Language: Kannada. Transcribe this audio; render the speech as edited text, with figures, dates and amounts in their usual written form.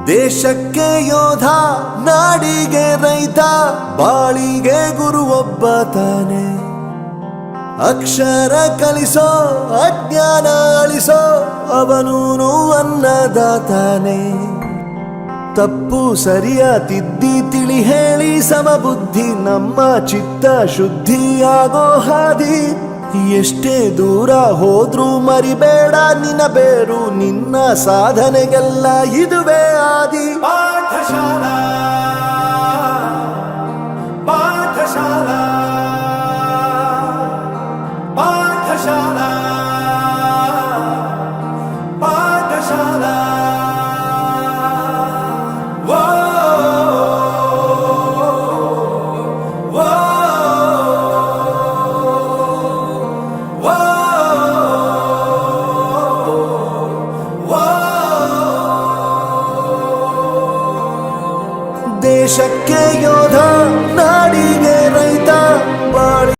ದೇಶಕ್ಕೆ ಯೋಧ, ನಾಡಿಗೆ ರೈತ, ಬಾಳಿಗೆ ಗುರು ಒಬ್ಬ ತಾನೆ. ಅಕ್ಷರ ಕಲಿಸೋ, ಅಜ್ಞಾನ ಅಳಿಸೋ, ಅವನೂನು ಅನ್ನದಾತಾನೆ. ತಪ್ಪು ಸರಿಯ ತಿದ್ದಿ ತಿಳಿ ಹೇಳಿ ಸಮಬುದ್ಧಿ ನಮ್ಮ ಚಿತ್ತ ಶುದ್ಧಿಯಾಗೋ ಹಾದಿ. ಎಷ್ಟೇ ದೂರ ಹೋದ್ರೂ ಮರಿಬೇಡ ನಿನ್ನ ಬೇರು, ನಿನ್ನ ಸಾಧನೆಗೆಲ್ಲ ಇದುವೇ ಆದಿ. ಪಾಠಶಾಲಾ ಪಾಠಶಾಲಾ ಪಾಠಶಾಲಾ ಪಾಠಶಾಲಾ. ದೇಶಕ್ಕೆ ಯೋಧ, ನಾಡಿಗೆ